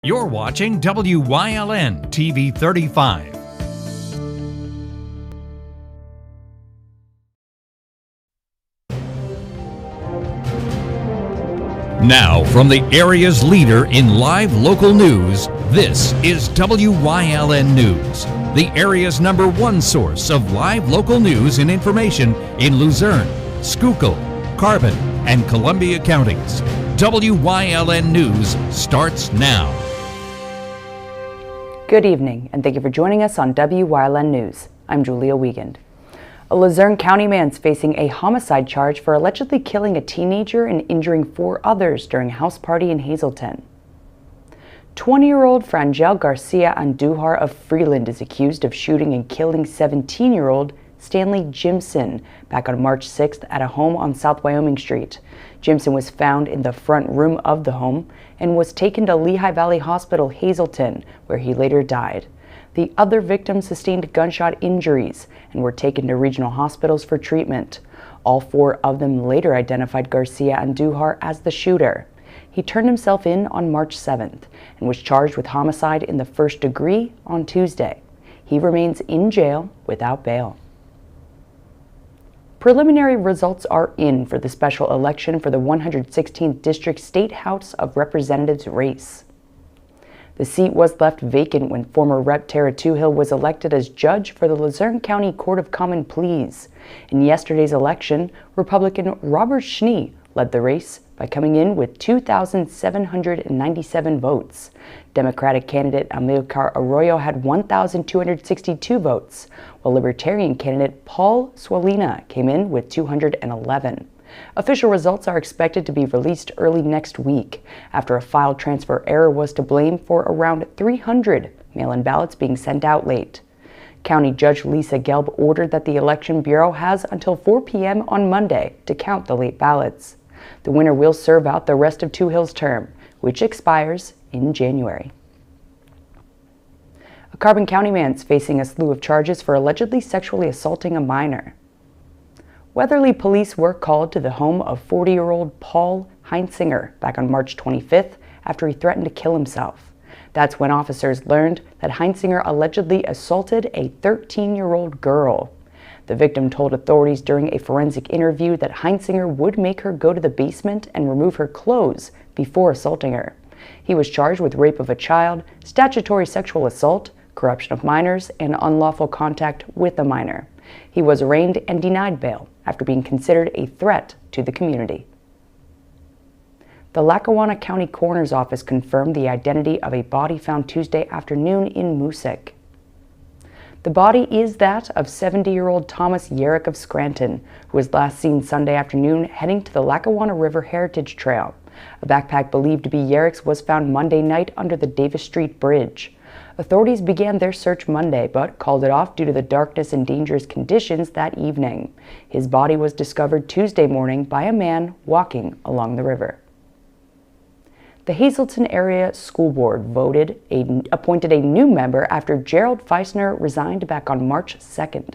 You're watching WYLN TV 35. Now, from the area's leader in live local news, this is WYLN News, the area's #1 source of live local news and information in Luzerne, Schuylkill, Carbon, and Columbia counties. WYLN News starts now. Good evening, and thank you for joining us on WYLN News. I'm Julia Wiegand. A Luzerne County man's facing a homicide charge for allegedly killing a teenager and injuring 4 others during a house party in Hazleton. 20-year-old Frangel Garcia Andujar of Freeland is accused of shooting and killing 17-year-old Stanley Jimson back on March 6th at a home on South Wyoming Street. Jimson was found in the front room of the home and was taken to Lehigh Valley Hospital, Hazleton, where he later died. The other victims sustained gunshot injuries and were taken to regional hospitals for treatment. All 4 of them later identified Garcia Andujar as the shooter. He turned himself in on March 7th and was charged with homicide in the first degree on Tuesday. He remains in jail without bail. Preliminary results are in for the special election for the 116th District State House of Representatives race. The seat was left vacant when former Rep. Tara Toohill was elected as judge for the Luzerne County Court of Common Pleas. In yesterday's election, Republican Robert Schnee led the race by coming in with 2,797 votes. Democratic candidate Amilcar Arroyo had 1,262 votes, while Libertarian candidate Paul Swalina came in with 211. Official results are expected to be released early next week, after a file transfer error was to blame for around 300 mail-in ballots being sent out late. County Judge Lisa Gelb ordered that the Election Bureau has until 4 p.m. on Monday to count the late ballots. The winner will serve out the rest of Toohill's term, which expires in January. A Carbon County man is facing a slew of charges for allegedly sexually assaulting a minor. Weatherly police were called to the home of 40-year-old Paul Heinzinger back on March 25th after he threatened to kill himself. That's when officers learned that Heinzinger allegedly assaulted a 13-year-old girl. The victim told authorities during a forensic interview that Heinzinger would make her go to the basement and remove her clothes before assaulting her. He was charged with rape of a child, statutory sexual assault, corruption of minors, and unlawful contact with a minor. He was arraigned and denied bail after being considered a threat to the community. The Lackawanna County Coroner's Office confirmed the identity of a body found Tuesday afternoon in Moosic. The body is that of 70-year-old Thomas Yerrick of Scranton, who was last seen Sunday afternoon heading to the Lackawanna River Heritage Trail. A backpack believed to be Yerrick's was found Monday night under the Davis Street Bridge. Authorities began their search Monday, but called it off due to the darkness and dangerous conditions that evening. His body was discovered Tuesday morning by a man walking along the river. The Hazleton Area School Board appointed a new member after Gerald Feisner resigned back on March 2nd.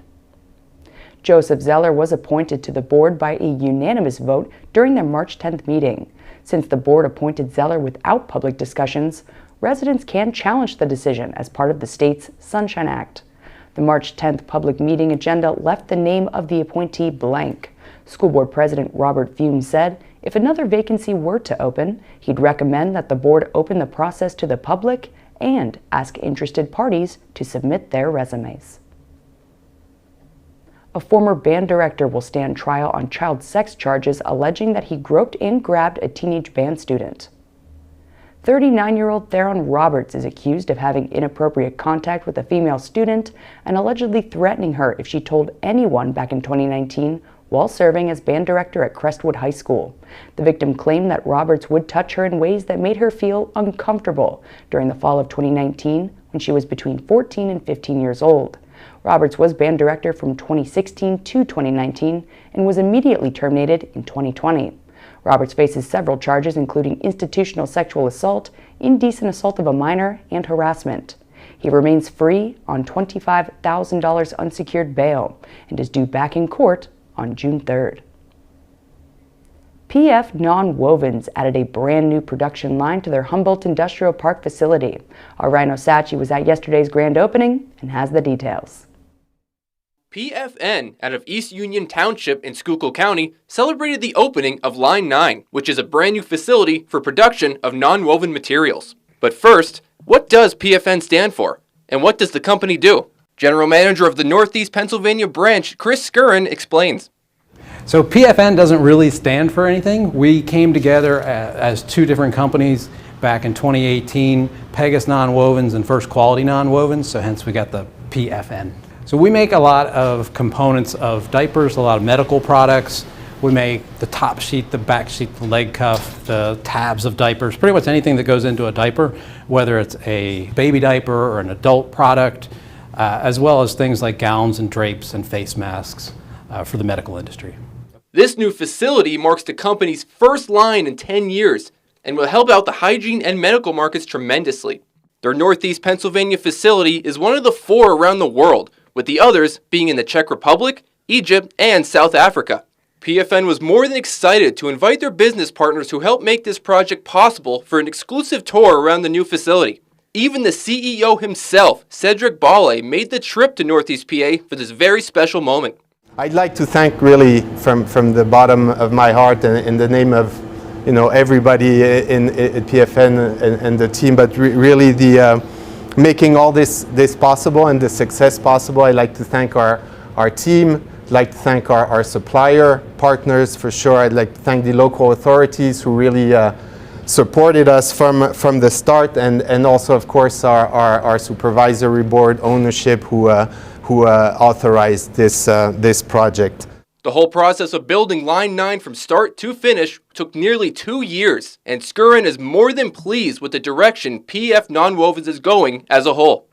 Joseph Zeller was appointed to the board by a unanimous vote during their March 10th meeting. Since the board appointed Zeller without public discussions, residents can challenge the decision as part of the state's Sunshine Act. The March 10th public meeting agenda left the name of the appointee blank. School Board President Robert Fume said if another vacancy were to open, he'd recommend that the board open the process to the public and ask interested parties to submit their resumes. A former band director will stand trial on child sex charges alleging that he groped and grabbed a teenage band student. 39-year-old Theron Roberts is accused of having inappropriate contact with a female student and allegedly threatening her if she told anyone back in 2019 while serving as band director at Crestwood High School. The victim claimed that Roberts would touch her in ways that made her feel uncomfortable during the fall of 2019 when she was between 14 and 15 years old. Roberts was band director from 2016 to 2019 and was immediately terminated in 2020. Roberts faces several charges including institutional sexual assault, indecent assault of a minor, and harassment. He remains free on $25,000 unsecured bail and is due back in court on June 3rd. PF Nonwovens added a brand new production line to their Humboldt Industrial Park facility. Our Rhino Sachi was at yesterday's grand opening and has the details. PFN, out of East Union Township in Schuylkill County, celebrated the opening of Line 9, which is a brand new facility for production of non-woven materials. But first, what does PFN stand for? And what does the company do? General Manager of the Northeast Pennsylvania branch, Chris Scranton, explains. So PFN doesn't really stand for anything. We came together as two different companies back in 2018, Pegasus Nonwovens and First Quality Nonwovens, so hence we got the PFN. So we make a lot of components of diapers, a lot of medical products. We make the top sheet, the back sheet, the leg cuff, the tabs of diapers, pretty much anything that goes into a diaper, whether it's a baby diaper or an adult product, as well as things like gowns and drapes and face masks for the medical industry. This new facility marks the company's first line in 10 years and will help out the hygiene and medical markets tremendously. Their Northeast Pennsylvania facility is one of the 4 around the world, with the others being in the Czech Republic, Egypt, and South Africa. PFN was more than excited to invite their business partners who helped make this project possible for an exclusive tour around the new facility. Even the CEO himself, Cedric Bale, made the trip to Northeast PA for this very special moment. I'd like to thank really from the bottom of my heart and in the name of everybody at PFN and the team, but really the making all this possible and the success possible. I'd like to thank our team. I'd like to thank our supplier partners for sure. I'd like to thank the local authorities who really supported us from the start, and also of course our supervisory board ownership who authorized this project. The whole process of building Line 9 from start to finish took nearly 2 years, and Scranton is more than pleased with the direction PF Nonwovens is going as a whole.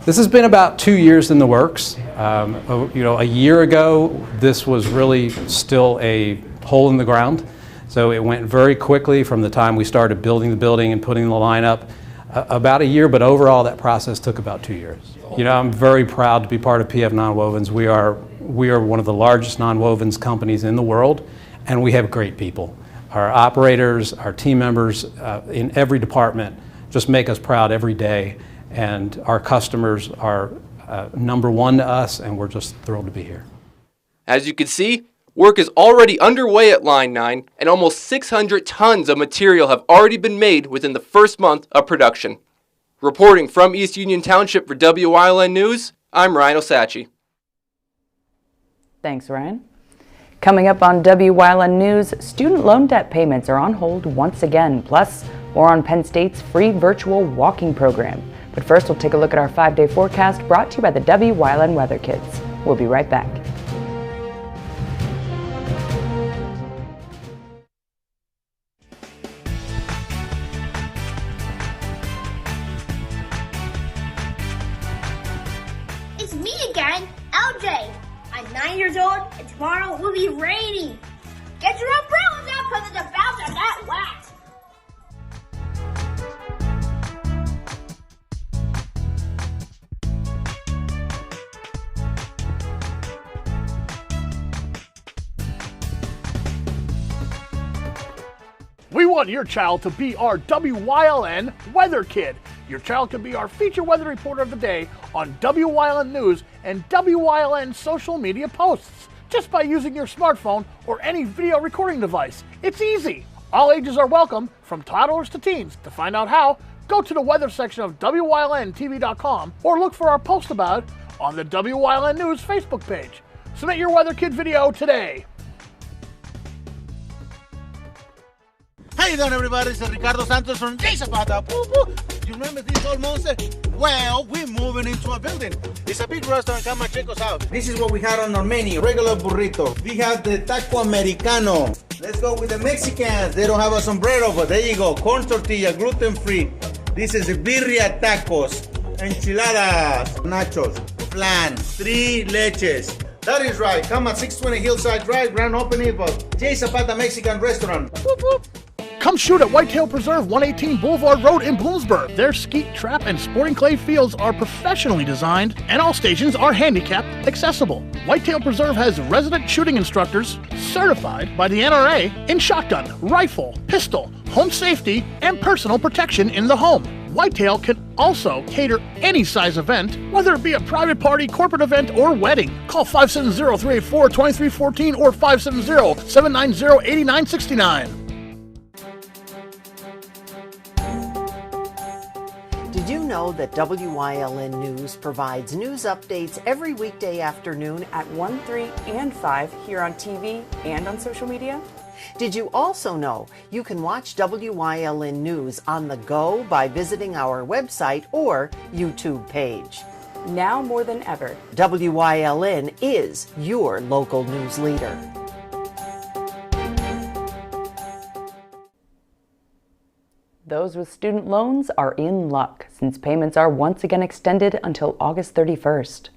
This has been about 2 years in the works. A year ago, this was really still a hole in the ground. So it went very quickly from the time we started building the building and putting the line up. About a year, but overall that process took about 2 years. I'm very proud to be part of PF Nonwovens. We are one of the largest nonwovens companies in the world, and we have great people. Our operators, our team members in every department just make us proud every day, and our customers are number one to us, and we're just thrilled to be here. As you can see, work is already underway at Line 9, and almost 600 tons of material have already been made within the first month of production. Reporting from East Union Township for Wyln News, I'm Rhino Sachi. Thanks, Ryan. Coming up on Wyln News, student loan debt payments are on hold once again, plus more on Penn State's free virtual walking program. But first, we'll take a look at our 5-day forecast brought to you by the Wyln Weather Kids. We'll be right back. It's me again, LJ. I'm 9 years old, and tomorrow will be rainy. Get your umbrellas out because it's about to get wet. We want your child to be our WYLN Weather Kid. Your child can be our feature weather reporter of the day on Wyln News and Wyln social media posts, just by using your smartphone or any video recording device. It's easy. All ages are welcome, from toddlers to teens. To find out how, go to the weather section of WYLNTV.com or look for our post about it on the Wyln News Facebook page. Submit your Weather Kid video today. How you doing, everybody? This is Ricardo Santos from Jay Zapata. Woo, woo. You remember this old monster? Well, we're moving into a building. It's a big restaurant. Come and check us out. This is what we had on our menu. Regular burrito. We have the taco americano. Let's go with the Mexicans. They don't have a sombrero, but there you go. Corn tortilla, gluten-free. This is the birria tacos. Enchiladas. Nachos. Flan. 3 leches. That is right. Come at 620 Hillside Drive, grand opening of Jay Zapata Mexican Restaurant. Whoop, whoop. Come shoot at Whitetail Preserve, 118 Boulevard Road in Bloomsburg. Their skeet, trap, and sporting clay fields are professionally designed, and all stations are handicap accessible. Whitetail Preserve has resident shooting instructors certified by the NRA in shotgun, rifle, pistol, home safety, and personal protection in the home. Whitetail can also cater any size event, whether it be a private party, corporate event, or wedding. Call 570-384-2314 or 570-790-8969. Did you know that WYLN News provides news updates every weekday afternoon At 1, 3, and 5 here on TV and on social media? Did you also know you can watch WYLN News on the go by visiting our website or YouTube page? Now more than ever, WYLN is your local news leader. those with student loans are in luck since payments are once again extended until August 31st.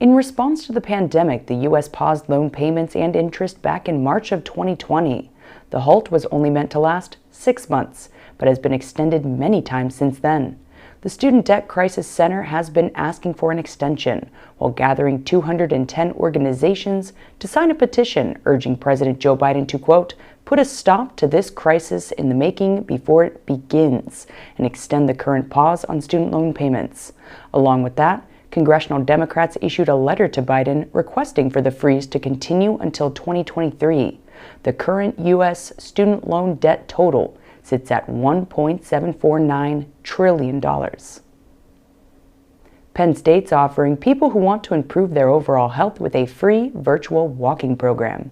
In response to the pandemic, the U.S. paused loan payments and interest back in March of 2020. The halt was only meant to last 6 months, but has been extended many times since then. The Student Debt Crisis Center has been asking for an extension, while gathering 210 organizations to sign a petition urging President Joe Biden to, quote, put a stop to this crisis in the making before it begins and extend the current pause on student loan payments. Along with that, congressional Democrats issued a letter to Biden requesting for the freeze to continue until 2023. The current U.S. student loan debt total sits at $1.749 trillion. Penn State's offering people who want to improve their overall health with a free virtual walking program.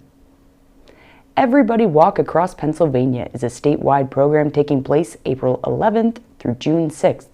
Everybody Walk Across Pennsylvania is a statewide program taking place April 11th through June 6th.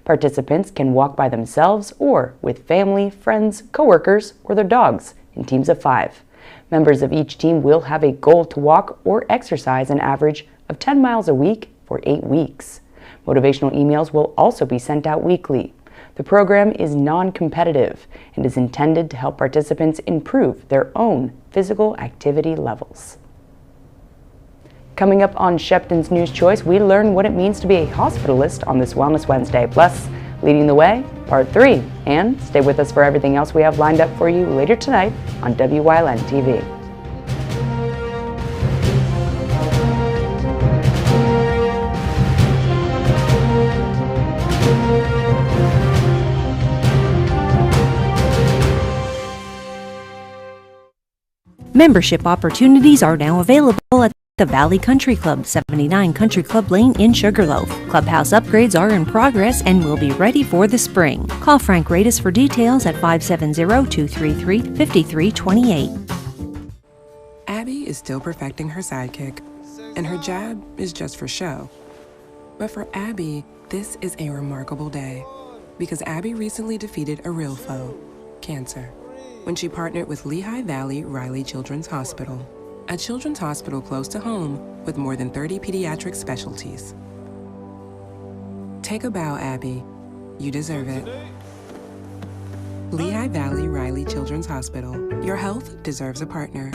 Participants can walk by themselves or with family, friends, coworkers, or their dogs in teams of 5. Members of each team will have a goal to walk or exercise an average of 10 miles a week for 8 weeks. Motivational emails will also be sent out weekly. The program is non-competitive and is intended to help participants improve their own physical activity levels. Coming up on Shepton's News Choice, we learn what it means to be a hospitalist on this Wellness Wednesday. Plus, Leading the Way, Part 3. And stay with us for everything else we have lined up for you later tonight on WYLN TV. Membership opportunities are now available at the Valley Country Club, 79 Country Club Lane in Sugarloaf. Clubhouse upgrades are in progress and will be ready for the spring. Call Frank Radis for details at 570-233-5328. Abby is still perfecting her sidekick, and her jab is just for show. But for Abby, this is a remarkable day, because Abby recently defeated a real foe, cancer, when she partnered with Lehigh Valley Riley Children's Hospital, a children's hospital close to home with more than 30 pediatric specialties. Take a bow, Abby. You deserve it. Lehigh Valley Riley Children's Hospital. Your health deserves a partner.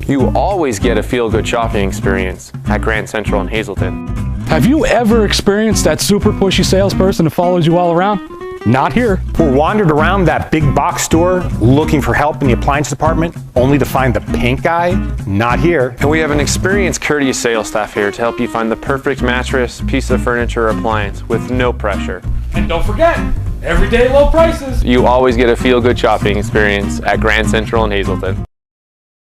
You always get a feel-good shopping experience at Grand Central in Hazleton. Have you ever experienced that super pushy salesperson who follows you all around? Not here. Or wandered around that big box store looking for help in the appliance department only to find the pink guy? Not here. And we have an experienced, courteous sales staff here to help you find the perfect mattress, piece of furniture, or appliance with no pressure. And don't forget, everyday low prices. You always get a feel-good shopping experience at Grand Central in Hazleton.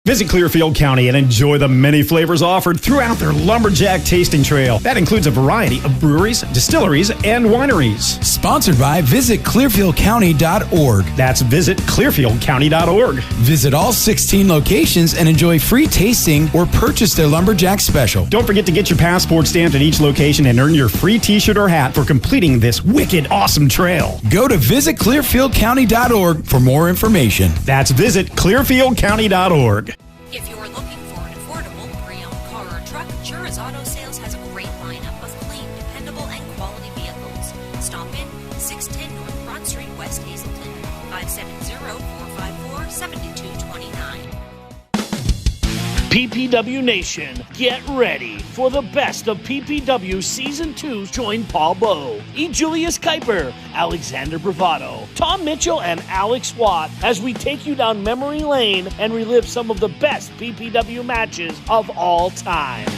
Visit Clearfield County and enjoy the many flavors offered throughout their Lumberjack Tasting Trail. That includes a variety of breweries, distilleries, and wineries. Sponsored by visitclearfieldcounty.org. That's visitclearfieldcounty.org. Visit all 16 locations and enjoy free tasting or purchase their Lumberjack special. Don't forget to get your passport stamped at each location and earn your free t-shirt or hat for completing this wicked awesome trail. Go to visitclearfieldcounty.org for more information. That's visitclearfieldcounty.org. If you're looking for an affordable pre-owned car or truck, Chura's Auto Sales has a great lineup of clean, dependable, and quality vehicles. Stop in 610 North Front Street, West Hazleton, 570-454-7229. PPW Nation, get ready for the best of PPW Season 2. Join Paul Bowe, E. Julius Kuiper, Alexander Bravado, Tom Mitchell, and Alex Watt as we take you down memory lane and relive some of the best PPW matches of all time.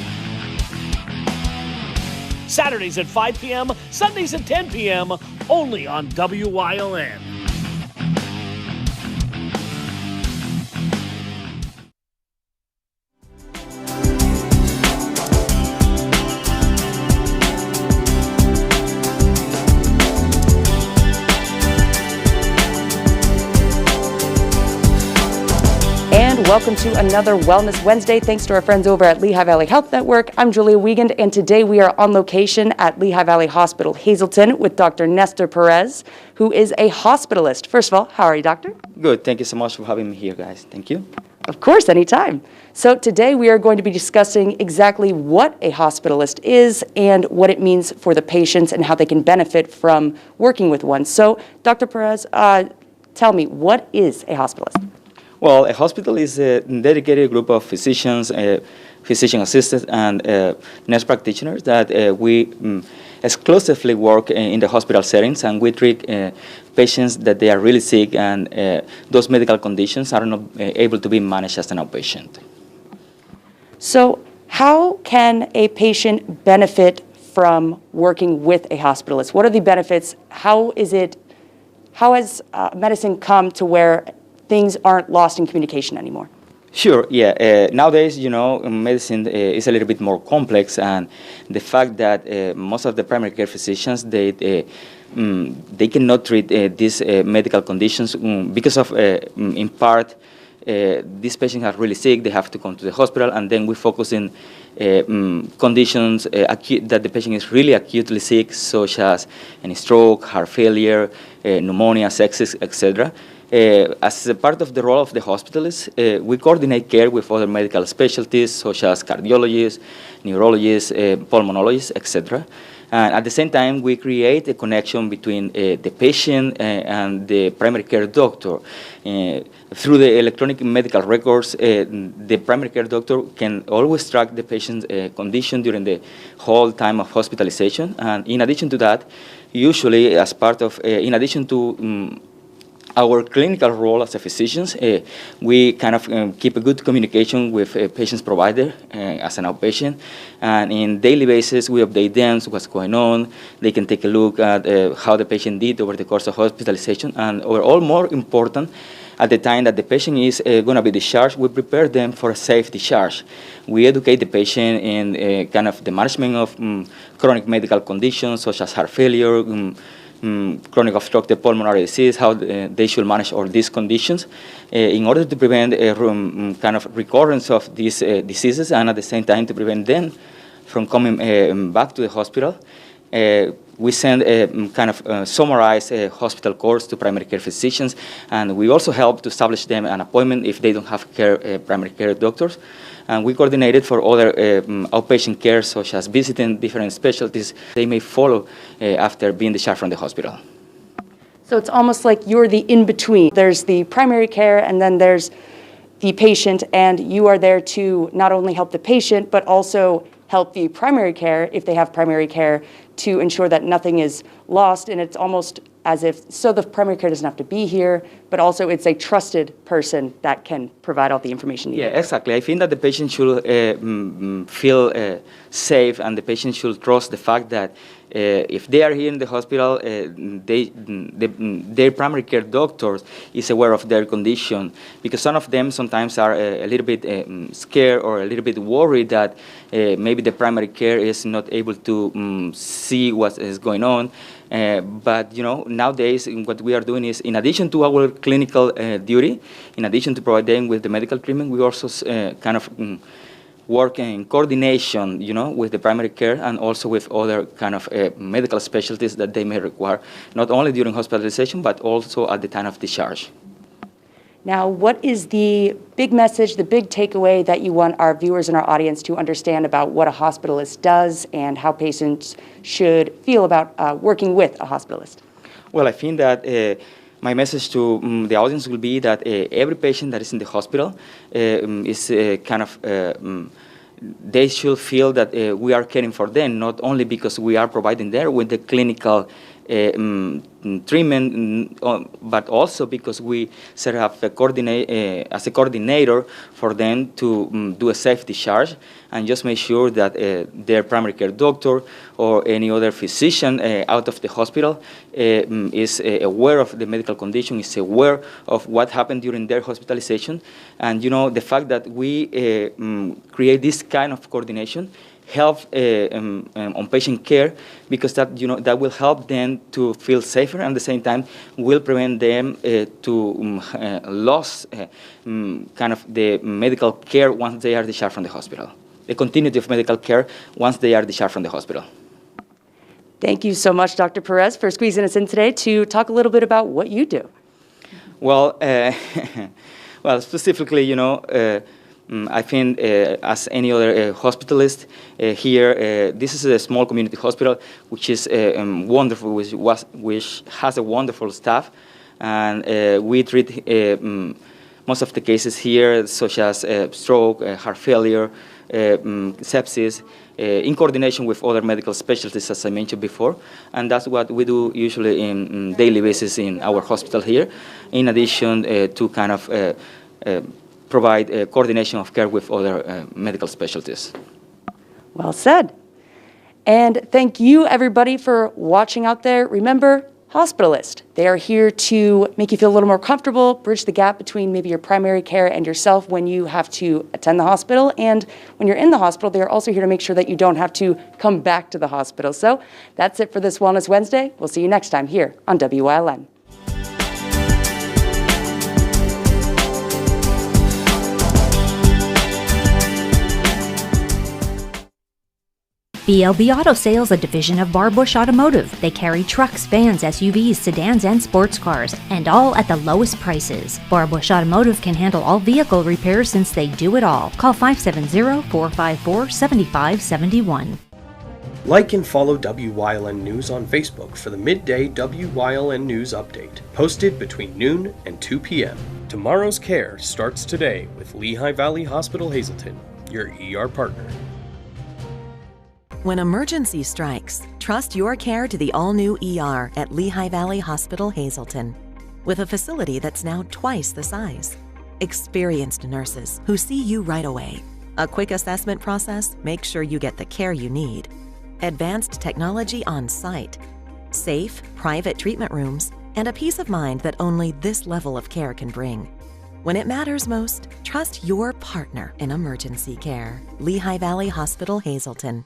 Saturdays at 5 p.m., Sundays at 10 p.m., only on WYLN. Welcome to another Wellness Wednesday. Thanks to our friends over at Lehigh Valley Health Network. I'm Julia Wiegand, and today we are on location at Lehigh Valley Hospital Hazleton with Dr. Nestor Perez, who is a hospitalist. First of all, how are you, doctor? Good. Thank you so much for having me here, guys. Thank you. Of course, anytime. So today we are going to be discussing exactly what a hospitalist is and what it means for the patients and how they can benefit from working with one. So, Dr. Perez, tell me, what is a hospitalist? Well, a hospital is a dedicated group of physicians, physician assistants, and nurse practitioners that we exclusively work in the hospital settings, and we treat patients that they are really sick, and those medical conditions are not able to be managed as an outpatient. So how can a patient benefit from working with a hospitalist? What are the benefits? How has medicine come to where things aren't lost in communication anymore? Sure, yeah. Nowadays, medicine is a little bit more complex, and the fact that most of the primary care physicians, they cannot treat these medical conditions because of, in part, these patients are really sick, they have to come to the hospital, and then we focus in conditions that the patient is really acutely sick, such as any stroke, heart failure, pneumonia, sepsis, etc. As a part of the role of the hospitalist, we coordinate care with other medical specialties such as cardiologists, neurologists, pulmonologists, etc. And at the same time, we create a connection between the patient and the primary care doctor. Through the electronic medical records, the primary care doctor can always track the patient's condition during the whole time of hospitalization. And in addition to that, usually as part of, in addition to our clinical role as a physicians, we kind of keep a good communication with a patient's provider as an outpatient, and in daily basis we update them what's going on. They can take a look at how the patient did over the course of hospitalization, and overall, more important, at the time that the patient is going to be discharged, we prepare them for a safe discharge. We educate the patient in kind of the management of chronic medical conditions such as heart failure, chronic obstructive pulmonary disease, how they should manage all these conditions in order to prevent a kind of recurrence of these diseases, and at the same time to prevent them from coming back to the hospital. We send a kind of summarized hospital course to primary care physicians, and we also help to establish them an appointment if they don't have primary care doctors. And we coordinate it for other outpatient care, such as visiting different specialties they may follow after being discharged from the hospital. So it's almost like you're the in-between. There's the primary care, and then there's the patient, and you are there to not only help the patient, but also help the primary care, if they have primary care, to ensure that nothing is lost. And it's almost as if, so the primary care doesn't have to be here, but also it's a trusted person that can provide all the information needed. Yeah, exactly. I think that the patient should feel safe, and the patient should trust the fact that if they are here in the hospital, their primary care doctors is aware of their condition, because some of them sometimes are a little bit scared or a little bit worried that maybe the primary care is not able to see what is going on. But nowadays what we are doing is, in addition to our clinical duty, in addition to provide them with the medical treatment, we also kind of work in coordination, with the primary care and also with other kind of medical specialties that they may require, not only during hospitalization, but also at the time of discharge. Now, what is the big message, the big takeaway that you want our viewers and our audience to understand about what a hospitalist does and how patients should feel about working with a hospitalist? Well, I think that my message to the audience will be that every patient that is in the hospital is they should feel that we are caring for them, not only because we are providing them with the clinical treatment, but also because we serve as a coordinator for them to do a safe discharge and just make sure that their primary care doctor or any other physician out of the hospital is aware of the medical condition, is aware of what happened during their hospitalization. And the fact that we create this kind of coordination help on patient care, because that that will help them to feel safer, and at the same time will prevent them to lose the medical care once they are discharged from the hospital. The continuity of medical care once they are discharged from the hospital. Thank you so much, Dr. Perez, for squeezing us in today to talk a little bit about what you do. Well, specifically, I think as any other hospitalist here, this is a small community hospital, which is wonderful, which has a wonderful staff, and we treat most of the cases here, such as stroke, heart failure, sepsis, in coordination with other medical specialties, as I mentioned before, and that's what we do usually in daily basis in our hospital here, in addition to provide coordination of care with other medical specialties. Well said. And thank you, everybody, for watching out there. Remember, Hospitalist. They are here to make you feel a little more comfortable, bridge the gap between maybe your primary care and yourself when you have to attend the hospital. And when you're in the hospital, they are also here to make sure that you don't have to come back to the hospital. So that's it for this Wellness Wednesday. We'll see you next time here on WYLN. BLB Auto Sales, a division of Bar Bush Automotive. They carry trucks, vans, SUVs, sedans, and sports cars, and all at the lowest prices. Bar Bush Automotive can handle all vehicle repairs since they do it all. Call 570-454-7571. Like and follow WYLN News on Facebook for the midday WYLN News update, posted between noon and 2 p.m. Tomorrow's care starts today with Lehigh Valley Hospital Hazleton, your ER partner. When emergency strikes, trust your care to the all-new ER at Lehigh Valley Hospital Hazleton. With a facility that's now twice the size. Experienced nurses who see you right away. A quick assessment process makes sure you get the care you need. Advanced technology on site. Safe, private treatment rooms, and a peace of mind that only this level of care can bring. When it matters most, trust your partner in emergency care. Lehigh Valley Hospital Hazleton.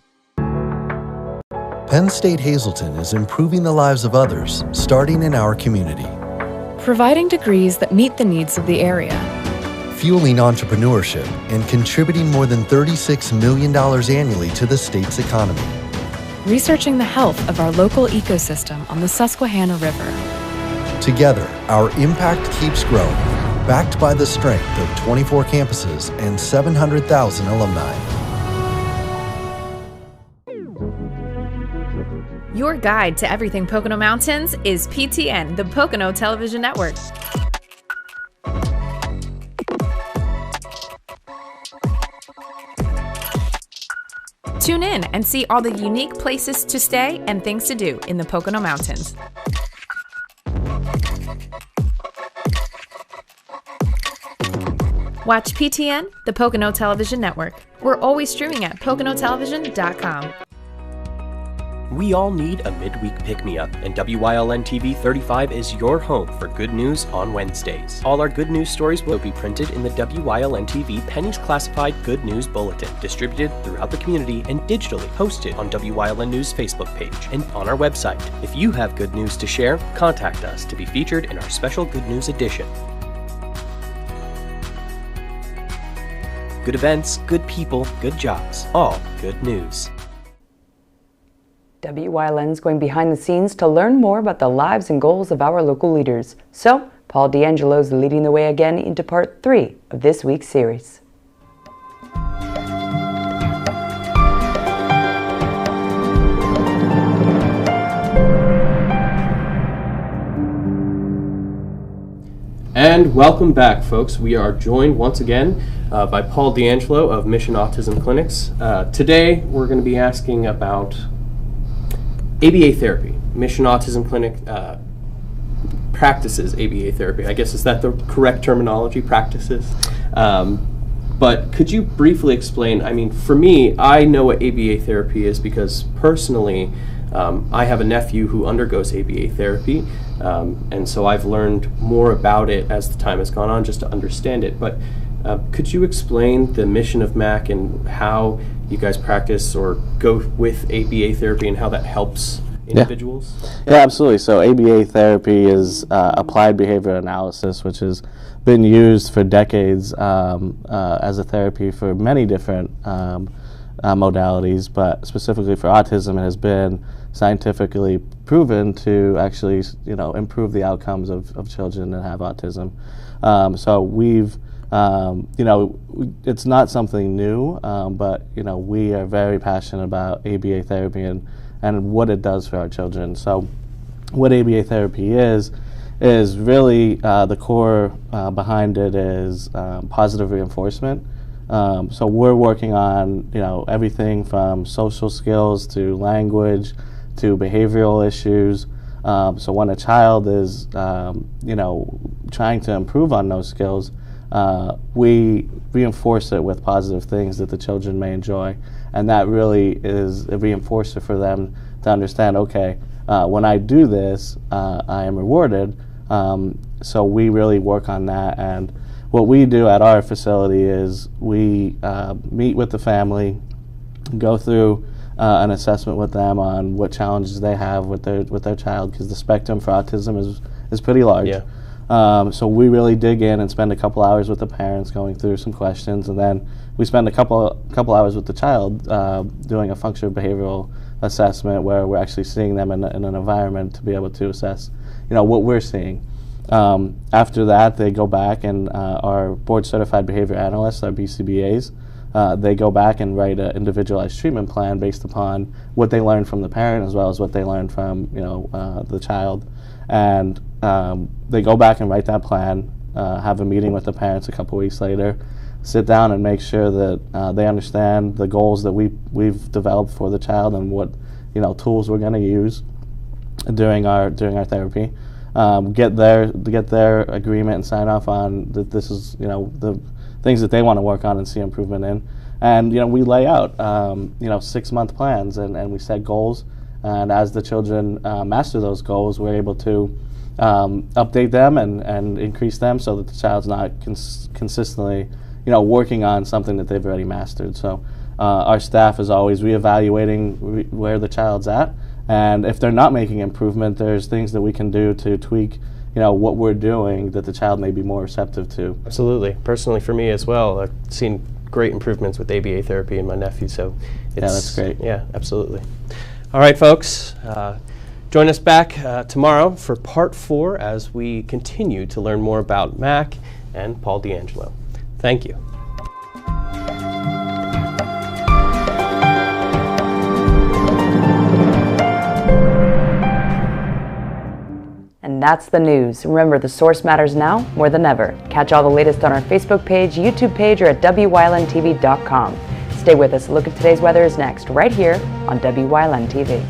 Penn State Hazleton is improving the lives of others, starting in our community. Providing degrees that meet the needs of the area. Fueling entrepreneurship and contributing more than $36 million annually to the state's economy. Researching the health of our local ecosystem on the Susquehanna River. Together, our impact keeps growing, backed by the strength of 24 campuses and 700,000 alumni. Your guide to everything Pocono Mountains is PTN, the Pocono Television Network. Tune in and see all the unique places to stay and things to do in the Pocono Mountains. Watch PTN, the Pocono Television Network. We're always streaming at PoconoTelevision.com. We all need a midweek pick-me-up, and WYLN TV 35 is your home for good news on Wednesdays. All our good news stories will be printed in the WYLN TV Pennies Classified Good News Bulletin, distributed throughout the community and digitally posted on WYLN News Facebook page and on our website. If you have good news to share, contact us to be featured in our special Good News edition. Good events, good people, good jobs, all good news. WYLN's going behind the scenes to learn more about the lives and goals of our local leaders. So, Paul D'Angelo's leading the way again into part 3 of this week's series. And welcome back, folks. We are joined once again by Paul D'Angelo of Mission Autism Clinics. Today, we're going to be asking about ABA therapy. Mission Autism Clinic practices ABA therapy. I guess, is that the correct terminology, practices? But could you briefly explain, I mean, for me, I know what ABA therapy is because personally, I have a nephew who undergoes ABA therapy, and so I've learned more about it as the time has gone on just to understand it. But could you explain the mission of MAC and how you guys practice or go with ABA therapy and how that helps individuals? Yeah, absolutely. So ABA therapy is applied behavior analysis, which has been used for decades as a therapy for many different modalities, but specifically for autism, it has been scientifically proven to actually, improve the outcomes of children that have autism. So we've, it's not something new, but we are very passionate about ABA therapy and what it does for our children. So what ABA therapy is really the core behind it is positive reinforcement. So we're working on everything from social skills to language to behavioral issues. So when a child is trying to improve on those skills, we reinforce it with positive things that the children may enjoy, and that really is a reinforcer for them to understand, okay, when I do this, I am rewarded. So we really work on that, and what we do at our facility is we meet with the family, go through an assessment with them on what challenges they have with their child, because the spectrum for autism is pretty large. Yeah. So we really dig in and spend a couple hours with the parents going through some questions, and then we spend a couple hours with the child doing a functional behavioral assessment where we're actually seeing them in an environment to be able to assess what we're seeing. After that, they go back and our board certified behavior analysts, our BCBAs, they go back and write an individualized treatment plan based upon what they learned from the parent as well as what they learned from the child. And they go back and write that plan, have a meeting with the parents a couple weeks later, sit down and make sure that they understand the goals that we've developed for the child and what tools we're going to use during our therapy. Get their agreement and sign off on that this is the things that they want to work on and see improvement in. And we lay out 6-month plans and we set goals. And as the children master those goals, we're able to update them and increase them so that the child's not consistently working on something that they've already mastered. So our staff is always reevaluating where the child's at. And if they're not making improvement, there's things that we can do to tweak, what we're doing that the child may be more receptive to. Absolutely. Personally, for me as well, I've seen great improvements with ABA therapy in my nephew, so it's, yeah, that's great. Yeah, absolutely. All right, folks, join us back tomorrow for part 4 as we continue to learn more about MAC and Paul D'Angelo. Thank you. And that's the news. Remember, the source matters now more than ever. Catch all the latest on our Facebook page, YouTube page, or at WYLNTV.com. Stay with us. A look at today's weather is next, right here on WYLN TV.